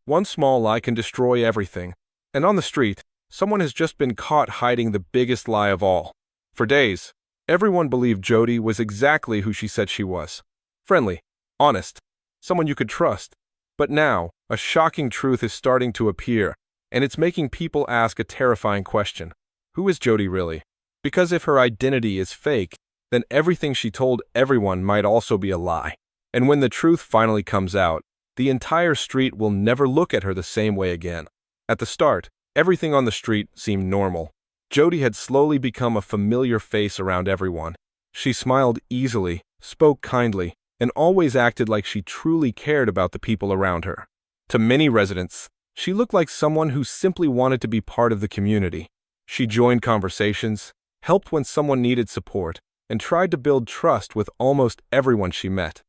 One small lie can destroy everything. And on the street, someone has just been caught hiding the biggest lie of all. For days, everyone believed Jodie was exactly who she said she was. Friendly, honest, someone you could trust. But now, a shocking truth is starting to appear, and it's making people ask a terrifying question. Who is Jodie really? Because if her identity is fake, then everything she told everyone might also be a lie. And when the truth finally comes out, the entire street will never look at her the same way again. At the start, everything on the street seemed normal. Jodie had slowly become a familiar face around everyone. She smiled easily, spoke kindly, and always acted like she truly cared about the people around her. To many residents, she looked like someone who simply wanted to be part of the community. She joined conversations, helped when someone needed support, and tried to build trust with almost everyone she met.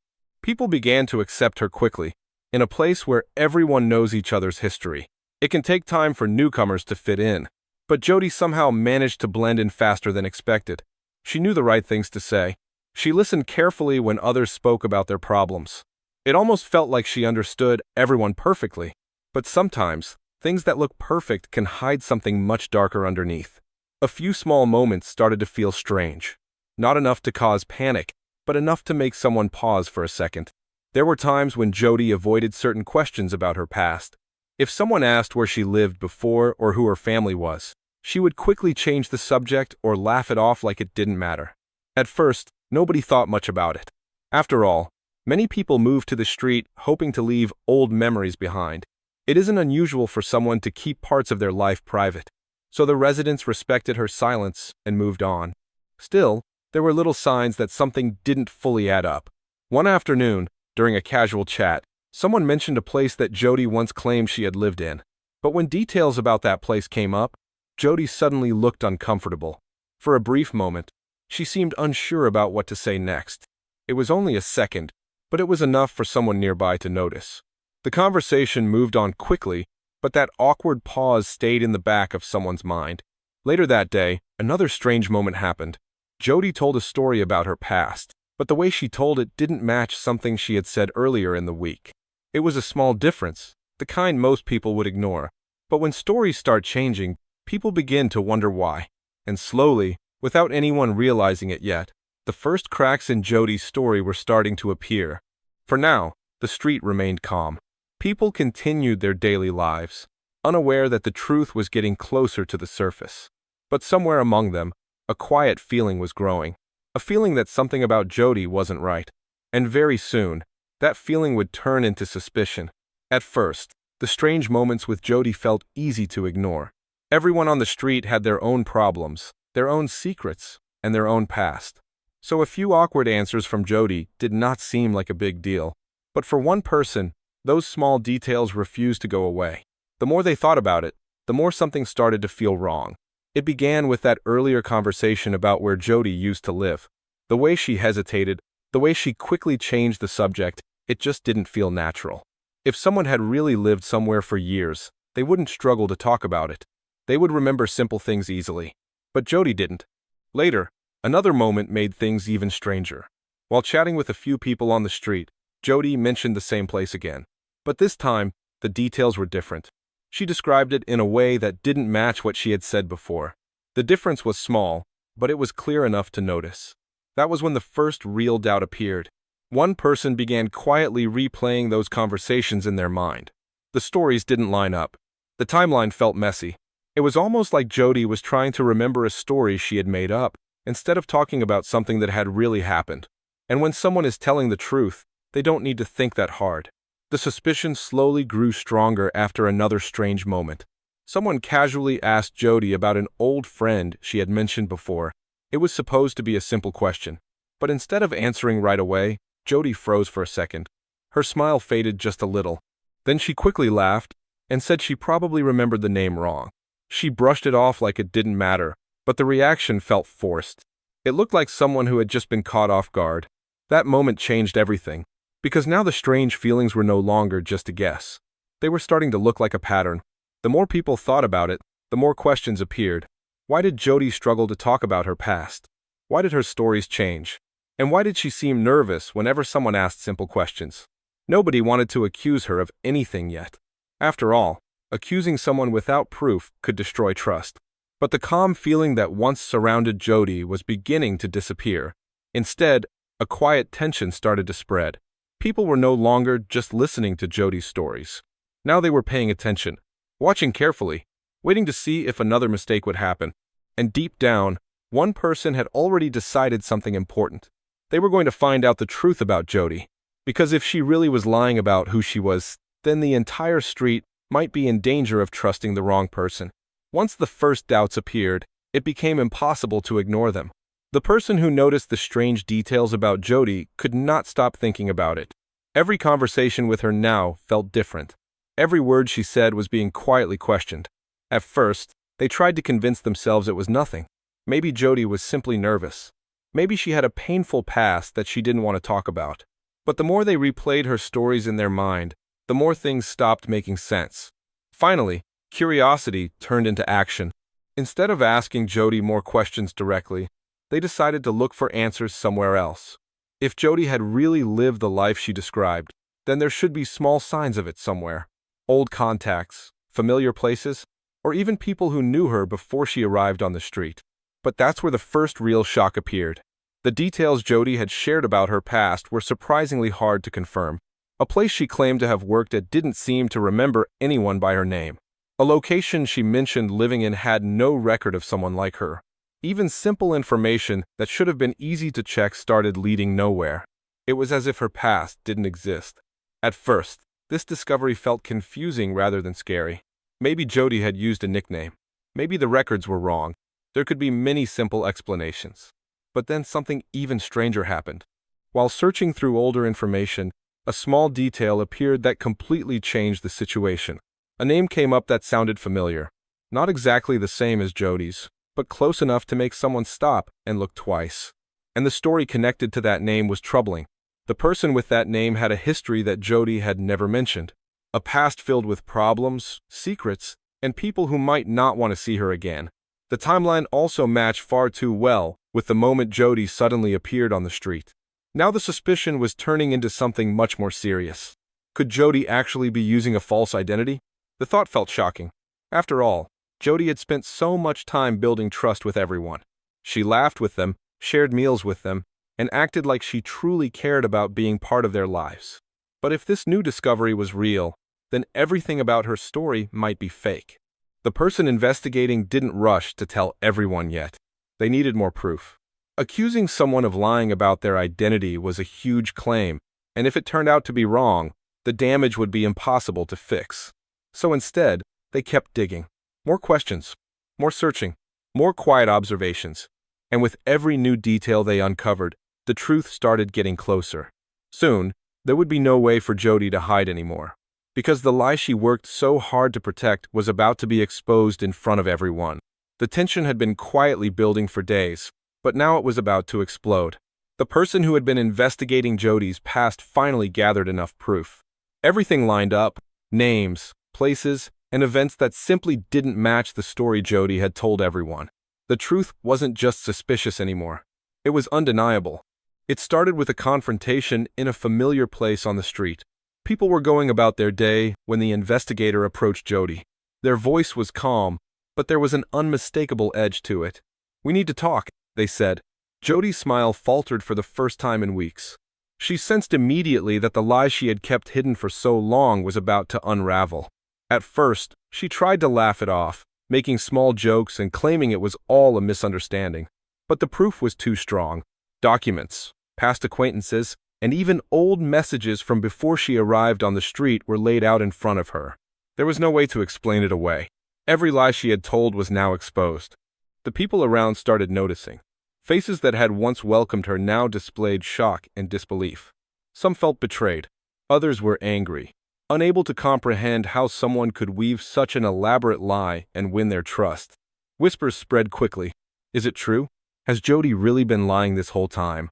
People began to accept her quickly. In a place where everyone knows each other's history, it can take time for newcomers to fit in. But Jodie somehow managed to blend in faster than expected. She knew the right things to say. She listened carefully when others spoke about their problems. It almost felt like she understood everyone perfectly. But sometimes, things that look perfect can hide something much darker underneath. A few small moments started to feel strange. Not enough to cause panic, but enough to make someone pause for a second. There were times when Jodie avoided certain questions about her past. If someone asked where she lived before or who her family was, she would quickly change the subject or laugh it off like it didn't matter. At first, nobody thought much about it. After all, many people moved to the street hoping to leave old memories behind. It isn't unusual for someone to keep parts of their life private. So the residents respected her silence and moved on. Still, there were little signs that something didn't fully add up. One afternoon, during a casual chat, someone mentioned a place that Jodie once claimed she had lived in. But when details about that place came up, Jodie suddenly looked uncomfortable. For a brief moment, she seemed unsure about what to say next. It was only a second, but it was enough for someone nearby to notice. The conversation moved on quickly, but that awkward pause stayed in the back of someone's mind. Later that day, another strange moment happened. Jodie told a story about her past, but the way she told it didn't match something she had said earlier in the week. It was a small difference, the kind most people would ignore. But when stories start changing, people begin to wonder why. And slowly, without anyone realizing it yet, the first cracks in Jodie's story were starting to appear. For now, the street remained calm. People continued their daily lives, unaware that the truth was getting closer to the surface. But somewhere among them, a quiet feeling was growing, a feeling that something about Jodie wasn't right. And very soon, that feeling would turn into suspicion. At first, the strange moments with Jodie felt easy to ignore. Everyone on the street had their own problems, their own secrets, and their own past. So a few awkward answers from Jodie did not seem like a big deal. But for one person, those small details refused to go away. The more they thought about it, the more something started to feel wrong. It began with that earlier conversation about where Jodie used to live. The way she hesitated, the way she quickly changed the subject, it just didn't feel natural. If someone had really lived somewhere for years, they wouldn't struggle to talk about it. They would remember simple things easily. But Jodie didn't. Later, another moment made things even stranger. While chatting with a few people on the street, Jodie mentioned the same place again. But this time, the details were different. She described it in a way that didn't match what she had said before. The difference was small, but it was clear enough to notice. That was when the first real doubt appeared. One person began quietly replaying those conversations in their mind. The stories didn't line up. The timeline felt messy. It was almost like Jodie was trying to remember a story she had made up, instead of talking about something that had really happened. And when someone is telling the truth, they don't need to think that hard. The suspicion slowly grew stronger after another strange moment. Someone casually asked Jodie about an old friend she had mentioned before. It was supposed to be a simple question. But instead of answering right away, Jodie froze for a second. Her smile faded just a little. Then she quickly laughed and said she probably remembered the name wrong. She brushed it off like it didn't matter, but the reaction felt forced. It looked like someone who had just been caught off guard. That moment changed everything, because now the strange feelings were no longer just a guess. They were starting to look like a pattern. The more people thought about it, the more questions appeared. Why did Jodie struggle to talk about her past? Why did her stories change? And why did she seem nervous whenever someone asked simple questions? Nobody wanted to accuse her of anything yet. After all, accusing someone without proof could destroy trust. But the calm feeling that once surrounded Jodie was beginning to disappear. Instead, a quiet tension started to spread. People were no longer just listening to Jodie's stories. Now they were paying attention, watching carefully, waiting to see if another mistake would happen. And deep down, one person had already decided something important. They were going to find out the truth about Jodie. Because if she really was lying about who she was, then the entire street might be in danger of trusting the wrong person. Once the first doubts appeared, it became impossible to ignore them. The person who noticed the strange details about Jodie could not stop thinking about it. Every conversation with her now felt different. Every word she said was being quietly questioned. At first, they tried to convince themselves it was nothing. Maybe Jodie was simply nervous. Maybe she had a painful past that she didn't want to talk about. But the more they replayed her stories in their mind, the more things stopped making sense. Finally, curiosity turned into action. Instead of asking Jodie more questions directly, they decided to look for answers somewhere else. If Jodie had really lived the life she described, then there should be small signs of it somewhere. Old contacts, familiar places, or even people who knew her before she arrived on the street. But that's where the first real shock appeared. The details Jodie had shared about her past were surprisingly hard to confirm. A place she claimed to have worked at didn't seem to remember anyone by her name. A location she mentioned living in had no record of someone like her. Even simple information that should have been easy to check started leading nowhere. It was as if her past didn't exist. At first, this discovery felt confusing rather than scary. Maybe Jodie had used a nickname. Maybe the records were wrong. There could be many simple explanations. But then something even stranger happened. While searching through older information, a small detail appeared that completely changed the situation. A name came up that sounded familiar. Not exactly the same as Jodie's, but close enough to make someone stop and look twice. And the story connected to that name was troubling. The person with that name had a history that Jodie had never mentioned. A past filled with problems, secrets, and people who might not want to see her again. The timeline also matched far too well with the moment Jodie suddenly appeared on the street. Now the suspicion was turning into something much more serious. Could Jodie actually be using a false identity? The thought felt shocking. After all, Jodie had spent so much time building trust with everyone. She laughed with them, shared meals with them, and acted like she truly cared about being part of their lives. But if this new discovery was real, then everything about her story might be fake. The person investigating didn't rush to tell everyone yet. They needed more proof. Accusing someone of lying about their identity was a huge claim, and if it turned out to be wrong, the damage would be impossible to fix. So instead, they kept digging. More questions, more searching, more quiet observations. And with every new detail they uncovered, the truth started getting closer. Soon, there would be no way for Jodie to hide anymore. Because the lie she worked so hard to protect was about to be exposed in front of everyone. The tension had been quietly building for days, but now it was about to explode. The person who had been investigating Jodie's past finally gathered enough proof. Everything lined up: names, places, and events that simply didn't match the story Jodie had told everyone. The truth wasn't just suspicious anymore. It was undeniable. It started with a confrontation in a familiar place on the street. People were going about their day when the investigator approached Jodie. Their voice was calm, but there was an unmistakable edge to it. "We need to talk," they said. Jodie's smile faltered for the first time in weeks. She sensed immediately that the lie she had kept hidden for so long was about to unravel. At first, she tried to laugh it off, making small jokes and claiming it was all a misunderstanding. But the proof was too strong. Documents, past acquaintances, and even old messages from before she arrived on the street were laid out in front of her. There was no way to explain it away. Every lie she had told was now exposed. The people around started noticing. Faces that had once welcomed her now displayed shock and disbelief. Some felt betrayed. Others were angry, unable to comprehend how someone could weave such an elaborate lie and win their trust. Whispers spread quickly. Is it true? Has Jodie really been lying this whole time?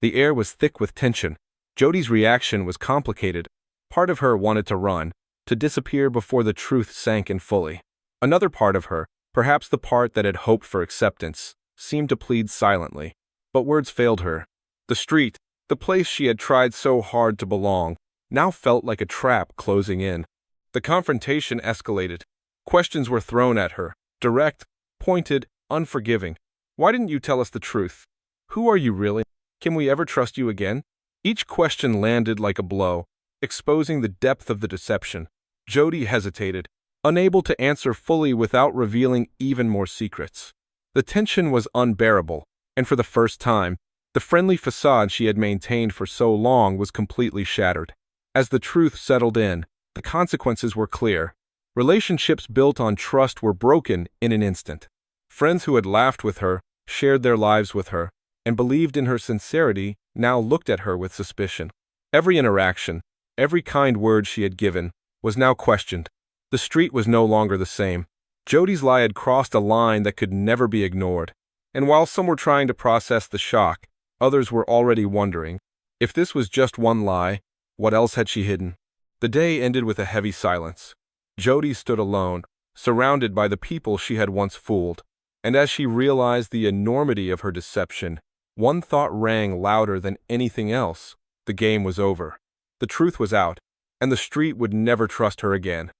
The air was thick with tension. Jodie's reaction was complicated. Part of her wanted to run, to disappear before the truth sank in fully. Another part of her, perhaps the part that had hoped for acceptance, seemed to plead silently. But words failed her. The street, the place she had tried so hard to belong, now felt like a trap closing in. The confrontation escalated. Questions were thrown at her, direct, pointed, unforgiving. Why didn't you tell us the truth? Who are you really? Can we ever trust you again? Each question landed like a blow, exposing the depth of the deception. Jodie hesitated, unable to answer fully without revealing even more secrets. The tension was unbearable, and for the first time, the friendly facade she had maintained for so long was completely shattered. As the truth settled in, the consequences were clear. Relationships built on trust were broken in an instant. Friends who had laughed with her, shared their lives with her, and believed in her sincerity now looked at her with suspicion. Every interaction, every kind word she had given, was now questioned. The street was no longer the same. Jodie's lie had crossed a line that could never be ignored. And while some were trying to process the shock, others were already wondering, if this was just one lie, what else had she hidden? The day ended with a heavy silence. Jodie stood alone, surrounded by the people she had once fooled. And as she realized the enormity of her deception, one thought rang louder than anything else. The game was over. The truth was out, and the street would never trust her again.